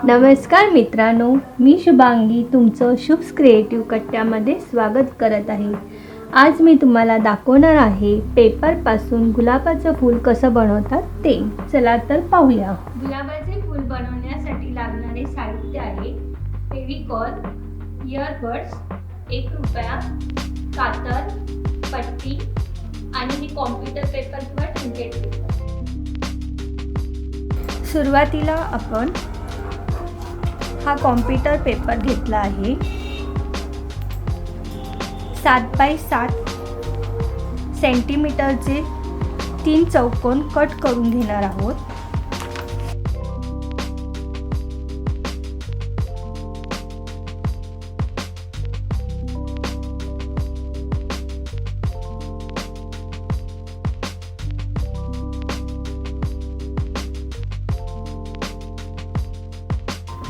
नमस्कार मित्रांनो, मी शुभांगी तुमचं शुभ क्रिएटिव्ह कट्ट्यामध्ये स्वागत करत आहे। आज मी तुम्हाला दाखवणार आहे पेपरपासून गुलाबाचं फूल कसं बनवतात ते। चला तर पाहूया। गुलाबाचे फूल बनवण्यासाठी लागणारे साहित्य आहे फेविकॉल, इयरबड्स, 1 रुपया, कातर, पट्टी आणि हे कॉम्प्युटर पेपर किंवा ट्रिंकेट पेपर। सुरुवातीला आपण हा कॉम्प्युटर पेपर घेतला आहे। 7 बाय 7 सेंटीमीटरचे 3 चौकोन कट करून घेणार आहोत।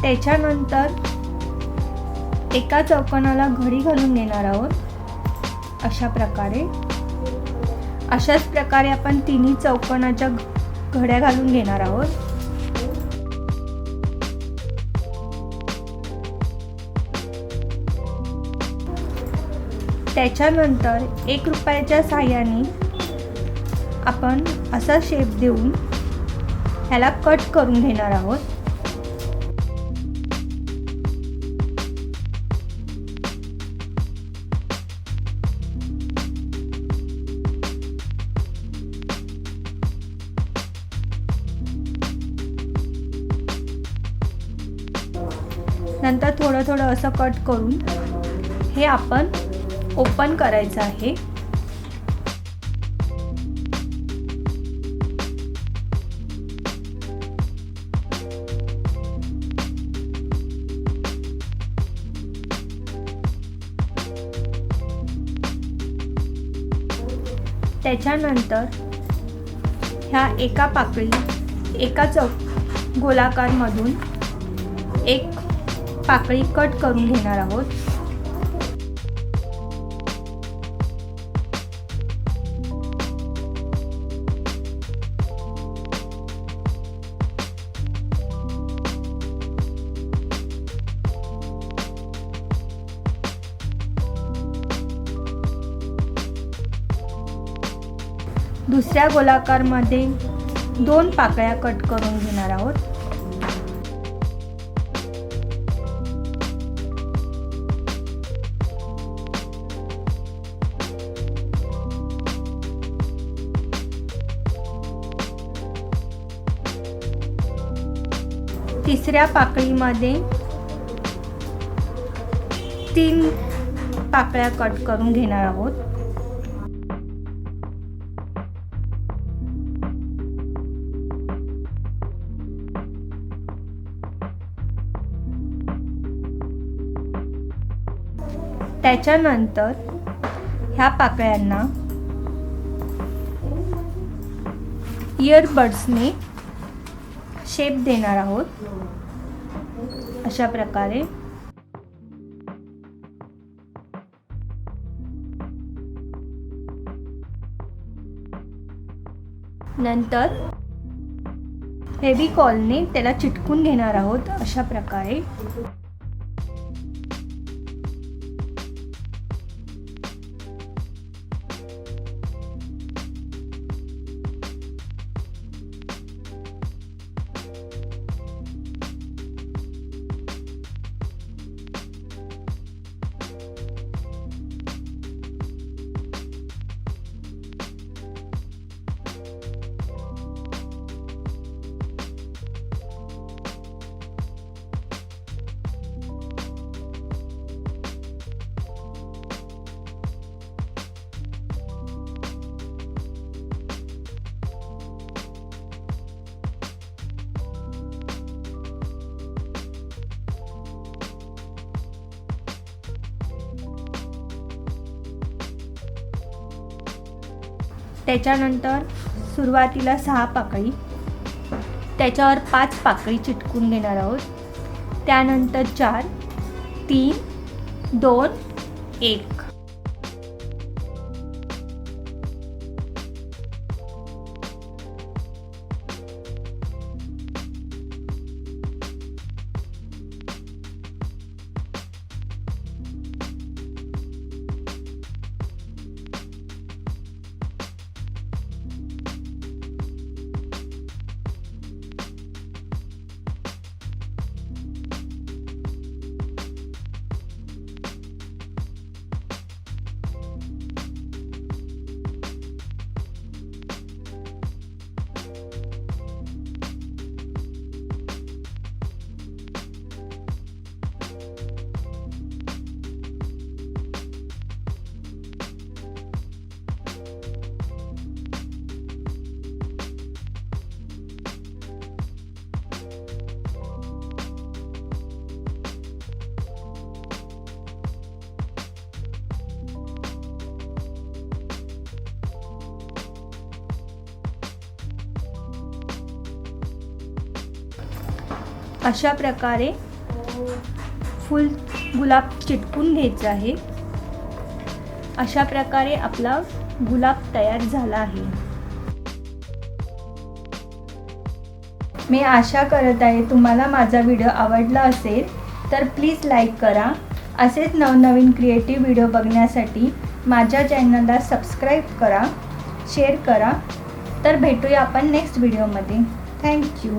त्याच्यानंतर एका चौकोनाला घडी घालून घेणार आहोत। अशाच प्रकारे आपण तिन्ही चौकोनाच्या घड्या घालून घेणार आहोत। त्याच्यानंतर 1 रुपयाच्या साहाय्याने आपण असा शेप देऊन ह्याला कट करून घेणार आहोत। नंतर थोडं असं कट करून हे आपण ओपन करायचं आहे। त्याच्यानंतर ह्या एका गोलाकार मधून एक पाकळी कट करून घेणार आहोत। दुसऱ्या गोलाकार मध्ये 2 पाकळ्या कट करून घेणार आहोत। तिसऱ्या पाकळीमध्ये 3 पाकळ्या कट करून घेणार आहोत। त्याच्यानंतर ह्या पाकळ्यांना इयरबड्सने शेप देणार आहोत अशा प्रकारे। नंतर फेविकॉलने त्याला चिटकून घेणार आहोत अशा प्रकारे। त्याच्यानंतर सुरुवातीला 6 पाकळी, त्याच्यावर 5 पाकळी चिटकून घेणार आहोत। त्यानंतर 4, 3, 2, 1। अशा प्रकारे फुल गुलाब चिटकून घ्यायचं आहे। अशा प्रकारे आपला गुलाब तयार झाला आहे। मी आशा करत आहे तुम्हाला माझा व्हिडिओ आवडला असेल तर प्लीज लाईक करा। असेच नवनवीन क्रिएटिव्ह व्हिडिओ बघण्यासाठी माझ्या चॅनलला सबस्क्राईब करा, शेअर करा। तर भेटूया आपण नेक्स्ट व्हिडिओमध्ये। थँक्यू।